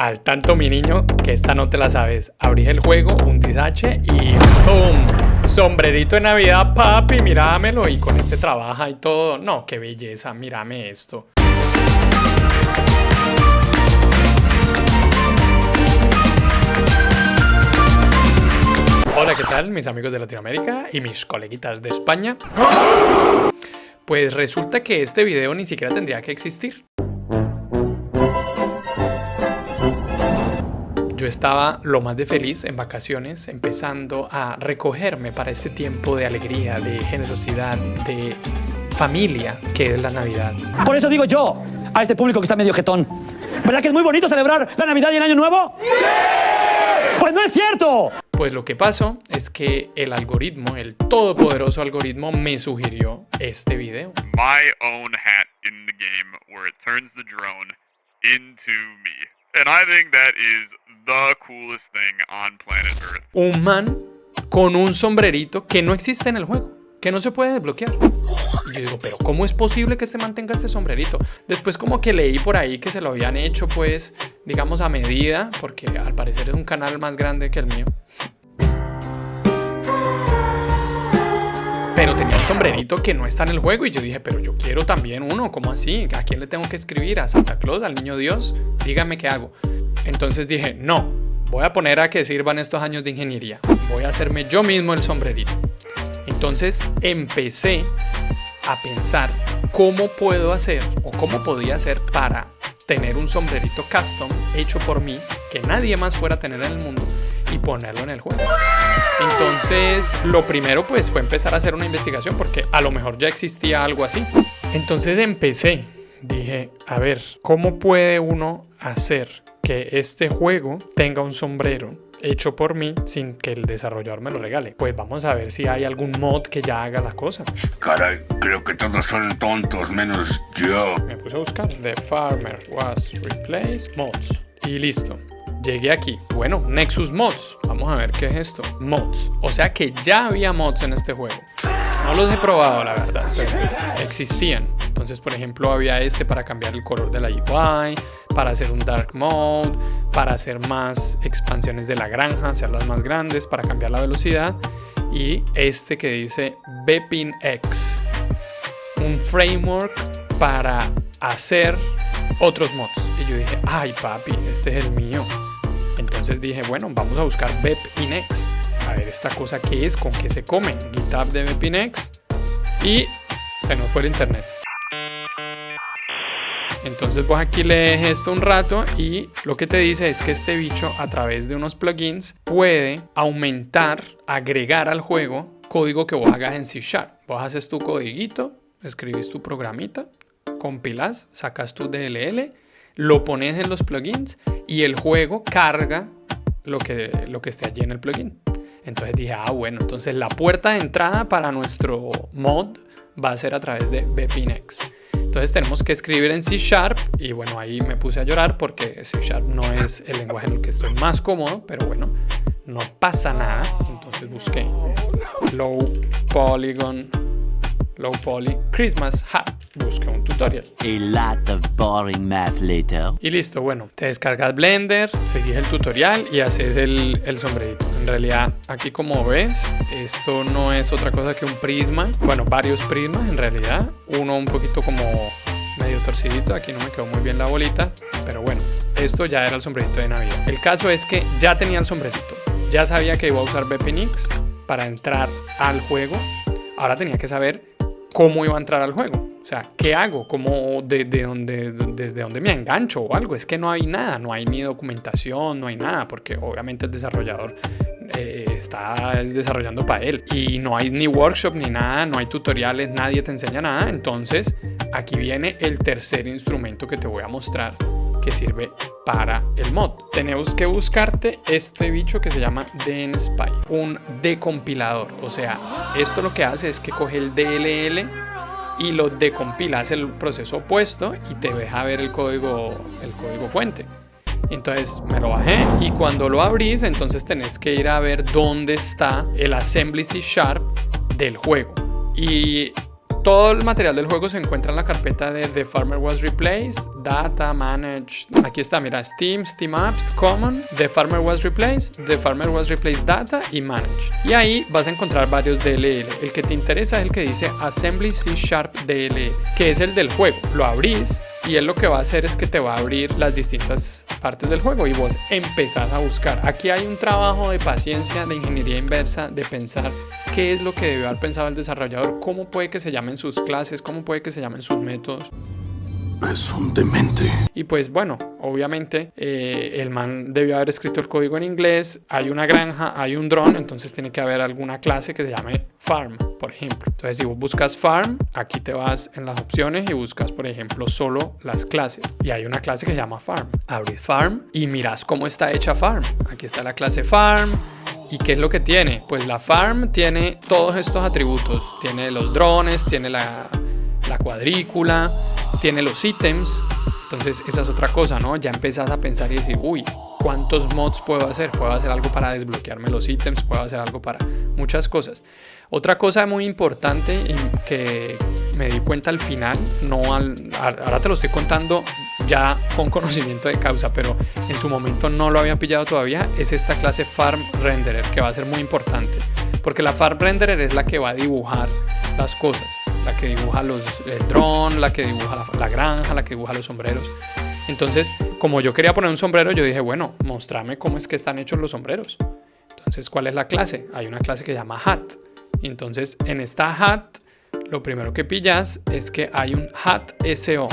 Al tanto, mi niño, que esta no te la sabes. Abrís el juego, un disache y ¡pum! Sombrerito de Navidad, papi, míramelo. Y con este trabaja y todo. No, qué belleza, mírame esto. Hola, ¿qué tal, mis amigos de Latinoamérica y mis coleguitas de España? Pues resulta que este video ni siquiera tendría que existir. Yo estaba lo más de feliz en vacaciones, empezando a recogerme para este tiempo de alegría, de generosidad, de familia que es la Navidad. Por eso digo yo a este público que está medio jetón, ¿verdad que es muy bonito celebrar la Navidad y el Año Nuevo? ¡Sí! ¡Pues no es cierto! Pues lo que pasó es que el algoritmo, el todopoderoso algoritmo, me sugirió este video. My own hat in the game where it turns the drone into me. And I think that is the coolest thing on planet Earth. Un man con un sombrerito que no existe en el juego, que no se puede desbloquear. Y yo digo, pero ¿cómo es posible que este man tenga este sombrerito? Después como que leí por ahí que se lo habían hecho, pues, digamos a medida, porque al parecer es un canal más grande que el mío. Pero tenía un sombrerito que no está en el juego y yo dije, pero yo quiero también uno, ¿cómo así? ¿A quién le tengo que escribir? ¿A Santa Claus? ¿Al niño Dios? Dígame qué hago. Entonces dije, no, voy a poner a que sirvan estos años de ingeniería. Voy a hacerme yo mismo el sombrerito. Entonces empecé a pensar cómo puedo hacer o cómo podía hacer para tener un sombrerito custom hecho por mí, que nadie más fuera a tener en el mundo, y ponerlo en el juego. Entonces lo primero pues fue empezar a hacer una investigación porque a lo mejor ya existía algo así. Entonces dije, a ver, ¿cómo puede uno hacer que este juego tenga un sombrero hecho por mí sin que el desarrollador me lo regale? Pues vamos a ver si hay algún mod que ya haga la cosa. Caray, creo que todos son tontos menos yo. Me puse a buscar The Farmer was replaced mods y listo. Llegué aquí. Bueno, Nexus Mods. Vamos a ver qué es esto. Mods. O sea que ya había mods en este juego. No los he probado, la verdad, pero pues existían. Entonces, por ejemplo, había este para cambiar el color de la UI, para hacer un Dark Mode, para hacer más expansiones de la granja, hacerlas más grandes, para cambiar la velocidad. Y este que dice BepInEx. Un framework para hacer otros mods. Y yo dije, ay papi, este es el mío. Entonces dije, bueno, vamos a buscar BepInEx. A ver esta cosa qué es, con qué se come. GitHub de BepInEx. Y se nos fue el internet. Entonces vos aquí lees esto un rato y lo que te dice es que este bicho a través de unos plugins puede aumentar, agregar al juego código que vos hagas en C#. Vos haces tu codiguito, escribís tu programita, compilás, sacas tu DLL, lo pones en los plugins y el juego carga lo que esté allí en el plugin. Entonces dije, bueno, entonces la puerta de entrada para nuestro mod va a ser a través de BepInEx. Entonces tenemos que escribir en C# y bueno, ahí me puse a llorar porque C# no es el lenguaje en el que estoy más cómodo, pero bueno, no pasa nada. Entonces busqué Low Poly Christmas Hat. Busqué un tutorial. A lot of boring math later. Y listo, bueno, te descargas Blender, seguís el tutorial y haces el sombrerito. En realidad, aquí como ves, esto no es otra cosa que un prisma. Bueno, varios prismas en realidad. Uno un poquito como medio torcidito. Aquí no me quedó muy bien la bolita. Pero bueno, esto ya era el sombrerito de Navidad. El caso es que ya tenía el sombrerito. Ya sabía que iba a usar BepInEx para entrar al juego. Ahora tenía que saber cómo iba a entrar al juego. O sea, ¿qué hago? ¿Cómo, desde dónde me engancho o algo? Es que no hay nada, no hay ni documentación, no hay nada, porque obviamente el desarrollador está desarrollando para él. Y no hay ni workshop ni nada, no hay tutoriales, nadie te enseña nada. Entonces, aquí viene el tercer instrumento que te voy a mostrar que sirve para el mod. Tenemos que buscarte este bicho que se llama dnspy, un decompilador. O sea, esto lo que hace es que coge el DLL y lo decompila, hace el proceso opuesto y te deja ver el código fuente. Entonces me lo bajé y cuando lo abrís, entonces tenés que ir a ver dónde está el assembly C# del juego. Y todo el material del juego se encuentra en la carpeta de The Farmer Was Replaced, Data, Manage. Aquí está, mira, Steam, Steam Apps, Common, The Farmer Was Replaced, The Farmer Was Replaced Data y Manage. Y ahí vas a encontrar varios DLL. El que te interesa es el que dice Assembly C# DLL, que es el del juego. Lo abrís y él lo que va a hacer es que te va a abrir las distintas partes del juego y vos empezás a buscar. Aquí hay un trabajo de paciencia, de ingeniería inversa, de pensar qué es lo que debió haber pensado el desarrollador, cómo puede que se llamen sus clases, cómo puede que se llamen sus métodos. Es un demente. Y pues bueno, obviamente el man debió haber escrito el código en inglés. Hay una granja, hay un dron, entonces tiene que haber alguna clase que se llame farm, por ejemplo. Entonces si vos buscas farm, aquí te vas en las opciones y buscas, por ejemplo, solo las clases. Y hay una clase que se llama farm. Abrís farm y mirás cómo está hecha farm. Aquí está la clase farm. ¿Y qué es lo que tiene? Pues la farm tiene todos estos atributos. Tiene los drones, tiene la cuadrícula, tiene los ítems. Entonces esa es otra cosa, ¿no? Ya empezás a pensar y decir, uy, ¿cuántos mods puedo hacer? Puedo hacer algo para desbloquearme los ítems, puedo hacer algo para muchas cosas. Otra cosa muy importante y que me di cuenta al final, ahora te lo estoy contando ya con conocimiento de causa, pero en su momento no lo había pillado todavía, es esta clase Farm Renderer, que va a ser muy importante, porque la Farm Renderer es la que va a dibujar las cosas, la que dibuja el dron, la que dibuja la granja, la que dibuja los sombreros. Entonces, como yo quería poner un sombrero, yo dije, bueno, mostrame cómo es que están hechos los sombreros. Entonces, ¿cuál es la clase? Hay una clase que se llama Hat. Entonces, en esta Hat, lo primero que pillas es que hay un Hat SO,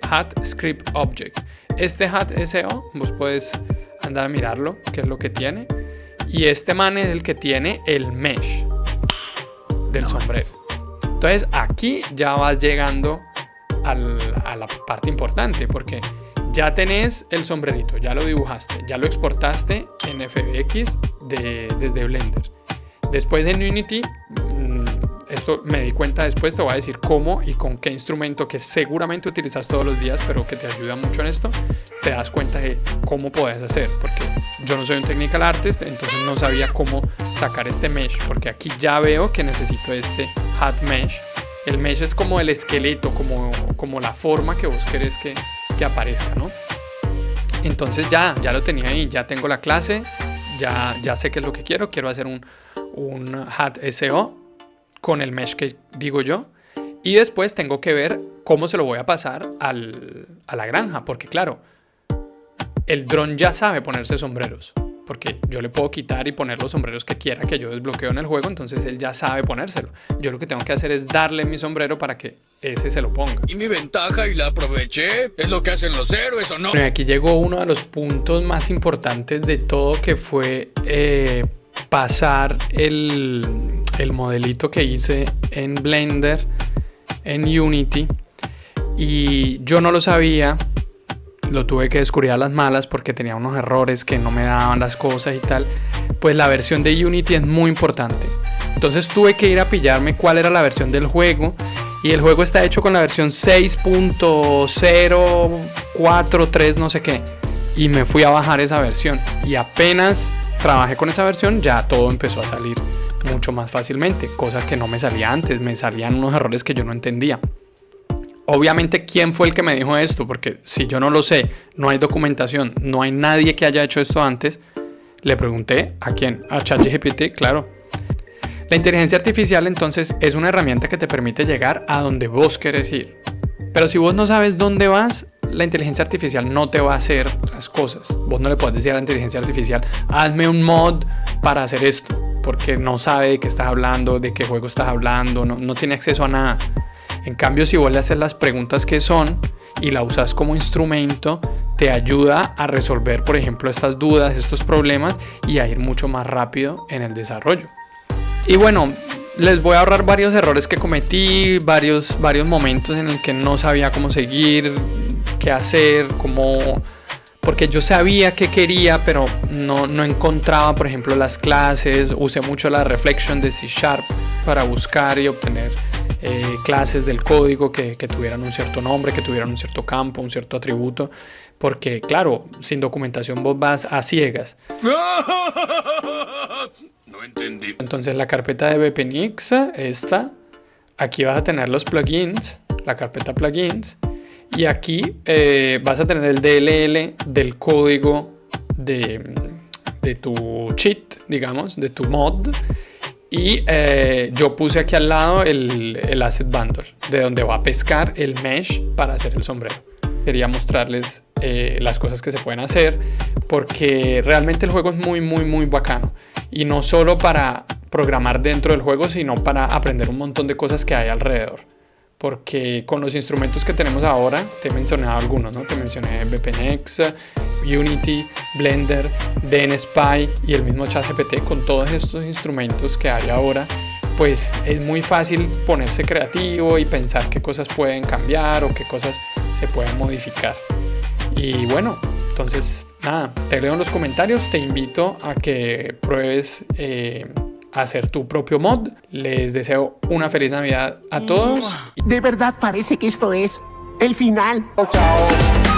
Hat Script Object. Este Hat SO, vos puedes andar a mirarlo, qué es lo que tiene. Y este man es el que tiene el mesh del sombrero. Entonces, aquí ya vas llegando a la parte importante, porque ya tenés el sombrerito, ya lo dibujaste, ya lo exportaste en FBX desde Blender. Después en Unity, esto me di cuenta después, te voy a decir cómo y con qué instrumento que seguramente utilizas todos los días, pero que te ayuda mucho en esto, te das cuenta de cómo puedes hacer, porque yo no soy un technical artist, entonces no sabía cómo sacar este mesh, porque aquí ya veo que necesito este hat mesh. El mesh es como el esqueleto, como la forma que vos querés que aparezca, ¿no? Entonces ya lo tenía ahí, ya tengo la clase, ya sé qué es lo que quiero hacer un hat SO con el mesh que digo yo, y después tengo que ver cómo se lo voy a pasar a la granja, porque claro, el dron ya sabe ponerse sombreros, porque yo le puedo quitar y poner los sombreros que quiera que yo desbloqueo en el juego, entonces él ya sabe ponérselo. Yo lo que tengo que hacer es darle mi sombrero para que ese se lo ponga. Y mi ventaja y la aproveché, es lo que hacen los héroes, ¿o no? Bueno, aquí llegó uno de los puntos más importantes de todo, que fue pasar el modelito que hice en Blender, en Unity, y yo no lo sabía. Lo tuve que descubrir a las malas porque tenía unos errores que no me daban las cosas y tal. Pues la versión de Unity es muy importante. Entonces tuve que ir a pillarme cuál era la versión del juego. Y el juego está hecho con la versión 6.043 no sé qué. Y me fui a bajar esa versión. Y apenas trabajé con esa versión, ya todo empezó a salir mucho más fácilmente. Cosa que no me salía antes. Me salían unos errores que yo no entendía. Obviamente, ¿quién fue el que me dijo esto? Porque si yo no lo sé, no hay documentación, no hay nadie que haya hecho esto antes. Le pregunté a quién, a ChatGPT, claro. La inteligencia artificial entonces es una herramienta que te permite llegar a donde vos querés ir. Pero si vos no sabes dónde vas, la inteligencia artificial no te va a hacer las cosas. Vos no le puedes decir a la inteligencia artificial, hazme un mod para hacer esto, porque no sabe de qué estás hablando, de qué juego estás hablando, no tiene acceso a nada. En cambio, si vos le haces las preguntas que son y la usas como instrumento, te ayuda a resolver, por ejemplo, estas dudas, estos problemas, y a ir mucho más rápido en el desarrollo. Y bueno, les voy a ahorrar varios errores que cometí, varios momentos en el que no sabía cómo seguir, qué hacer, porque yo sabía qué quería, pero no encontraba, por ejemplo, las clases. Usé mucho la reflection de C# para buscar y obtener clases del código que tuvieran un cierto nombre, que tuvieran un cierto campo, un cierto atributo, porque claro, sin documentación vos vas a ciegas. No entendí. Entonces la carpeta de BPNX, esta, aquí vas a tener los plugins, la carpeta plugins, y aquí vas a tener el DLL del código de tu cheat, digamos, de tu mod. Y yo puse aquí al lado el Asset Bundle, de donde va a pescar el mesh para hacer el sombrero. Quería mostrarles las cosas que se pueden hacer, porque realmente el juego es muy, muy, muy bacano. Y no solo para programar dentro del juego, sino para aprender un montón de cosas que hay alrededor. Porque con los instrumentos que tenemos ahora, te he mencionado algunos, ¿no? Te mencioné BPNX, Unity, Blender, DNSpy y el mismo ChatGPT. Con todos estos instrumentos que hay ahora, pues es muy fácil ponerse creativo y pensar qué cosas pueden cambiar o qué cosas se pueden modificar. Y bueno, entonces nada, te leo en los comentarios, te invito a que pruebes hacer tu propio mod. Les deseo una feliz Navidad a todos. De verdad parece que esto es el final. Chao.